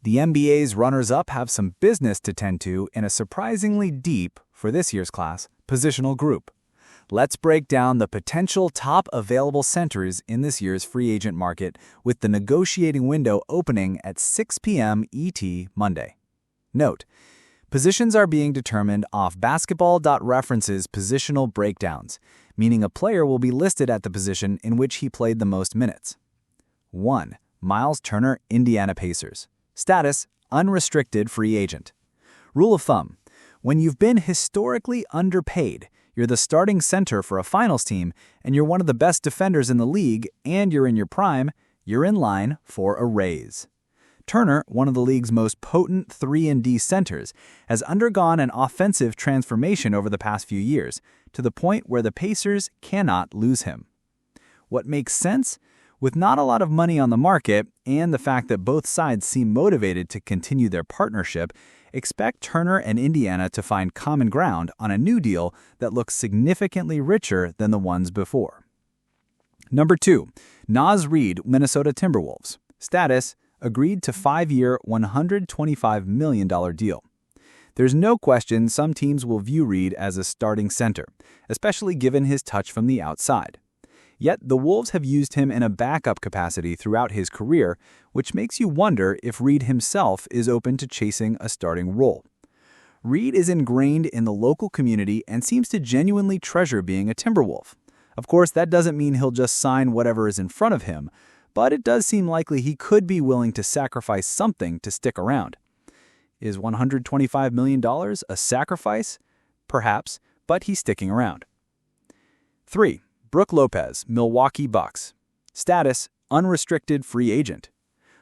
The NBA's runners-up have some business to tend to in a surprisingly deep, for this year's class, positional group. Let's break down the potential top available centers in this year's free agent market with the negotiating window opening at 6 p.m. ET Monday. Note, positions are being determined off basketball.reference's positional breakdowns, meaning a player will be listed at the position in which he played the most minutes. 1. Myles Turner, Indiana Pacers. Status: unrestricted free agent. Rule of thumb: when you've been historically underpaid, you're the starting center for a finals team, and you're one of the best defenders in the league, and you're in your prime, you're in line for a raise. Turner, one of the league's most potent 3-and-D centers, has undergone an offensive transformation over the past few years, to the point where the Pacers cannot lose him. What makes sense? With not a lot of money on the market, and the fact that both sides seem motivated to continue their partnership, expect Turner and Indiana to find common ground on a new deal that looks significantly richer than the ones before. Number 2. Naz Reid, Minnesota Timberwolves. Status: agreed to 5-year, $125 million deal. There's no question some teams will view Reid as a starting center, especially given his touch from the outside. Yet the Wolves have used him in a backup capacity throughout his career, which makes you wonder if Reid himself is open to chasing a starting role. Reid is ingrained in the local community and seems to genuinely treasure being a Timberwolf. Of course, that doesn't mean he'll just sign whatever is in front of him, but it does seem likely he could be willing to sacrifice something to stick around. Is $125 million a sacrifice? Perhaps, but he's sticking around. 3. Brook Lopez, Milwaukee Bucks. Status: unrestricted free agent.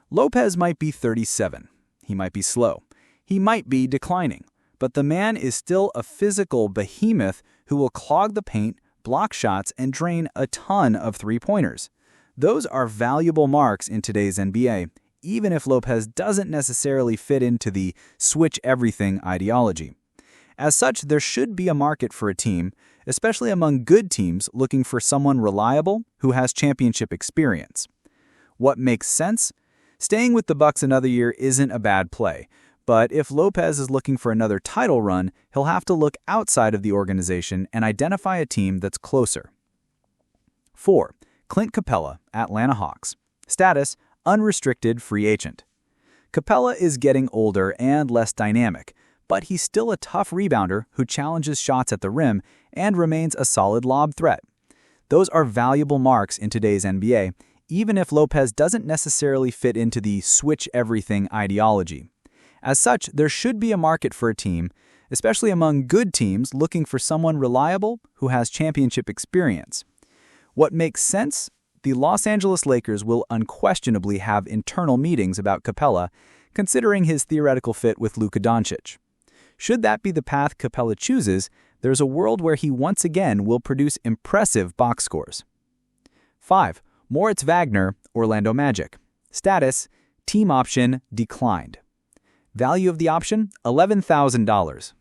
Lopez might be 37. He might be slow. He might be declining. But the man is still a physical behemoth who will clog the paint, block shots, and drain a ton of three-pointers. Those are valuable marks in today's NBA, even if Lopez doesn't necessarily fit into the switch-everything ideology. As such, there should be a market for a team, especially among good teams looking for someone reliable who has championship experience. What makes sense? Staying with the Bucks another year isn't a bad play, but if Lopez is looking for another title run, he'll have to look outside of the organization and identify a team that's closer. 4. Clint Capella, Atlanta Hawks. Status: unrestricted free agent. Capella is getting older and less dynamic, but he's still a tough rebounder who challenges shots at the rim and remains a solid lob threat. Those are valuable marks in today's NBA, even if Lopez doesn't necessarily fit into the switch-everything ideology. As such, there should be a market for a team, especially among good teams looking for someone reliable who has championship experience. What makes sense? The Los Angeles Lakers will unquestionably have internal meetings about Capella, considering his theoretical fit with Luka Doncic. Should that be the path Capella chooses, there's a world where he once again will produce impressive box scores. 5. Moritz Wagner, Orlando Magic. Status: team option declined. Value of the option: $11,000.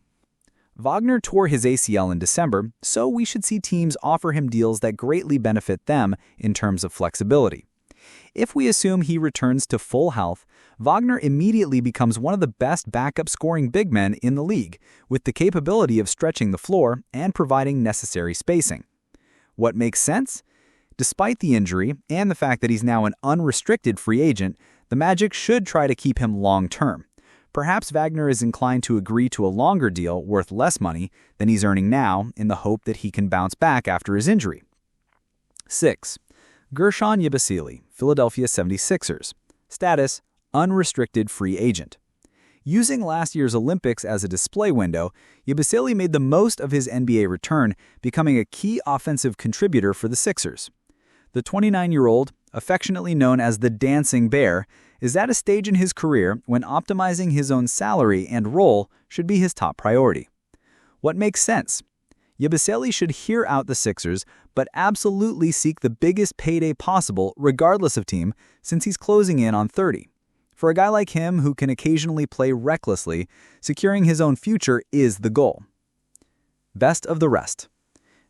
Wagner tore his ACL in December, so we should see teams offer him deals that greatly benefit them in terms of flexibility. If we assume he returns to full health, Wagner immediately becomes one of the best backup scoring big men in the league, with the capability of stretching the floor and providing necessary spacing. What makes sense? Despite the injury and the fact that he's now an unrestricted free agent, the Magic should try to keep him long-term. Perhaps Wagner is inclined to agree to a longer deal worth less money than he's earning now in the hope that he can bounce back after his injury. 6. Gershon Yabusele, Philadelphia 76ers. Status: unrestricted free agent. Using last year's Olympics as a display window, Yabusele made the most of his NBA return, becoming a key offensive contributor for the Sixers. The 29-year-old, affectionately known as the Dancing Bear, is at a stage in his career when optimizing his own salary and role should be his top priority. What makes sense? Yabusele should hear out the Sixers, but absolutely seek the biggest payday possible regardless of team, since he's closing in on 30. For a guy like him who can occasionally play recklessly, securing his own future is the goal. Best of the rest.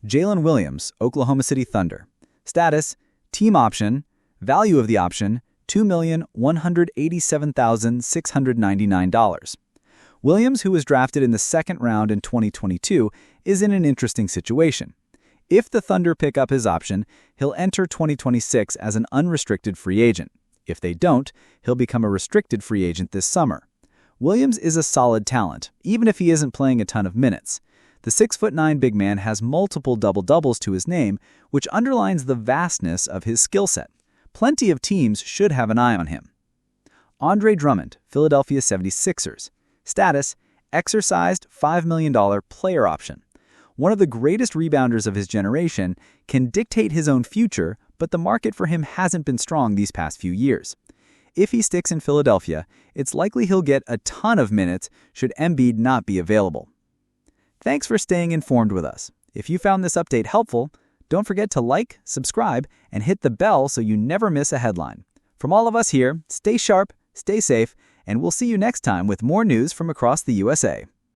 Jalen Williams, Oklahoma City Thunder. Status: team option. Value of the option: $2,187,699. Williams, who was drafted in the second round in 2022, is in an interesting situation. If the Thunder pick up his option, he'll enter 2026 as an unrestricted free agent. If they don't, he'll become a restricted free agent this summer. Williams is a solid talent, even if he isn't playing a ton of minutes. The 6'9" big man has multiple double-doubles to his name, which underlines the vastness of his skill set. Plenty of teams should have an eye on him. Andre Drummond, Philadelphia 76ers. Status: exercised $5 million player option. One of the greatest rebounders of his generation, can dictate his own future, but the market for him hasn't been strong these past few years. If he sticks in Philadelphia, it's likely he'll get a ton of minutes should Embiid not be available. Thanks for staying informed with us. If you found this update helpful, don't forget to like, subscribe, and hit the bell so you never miss a headline. From all of us here, stay sharp, stay safe, and we'll see you next time with more news from across the USA.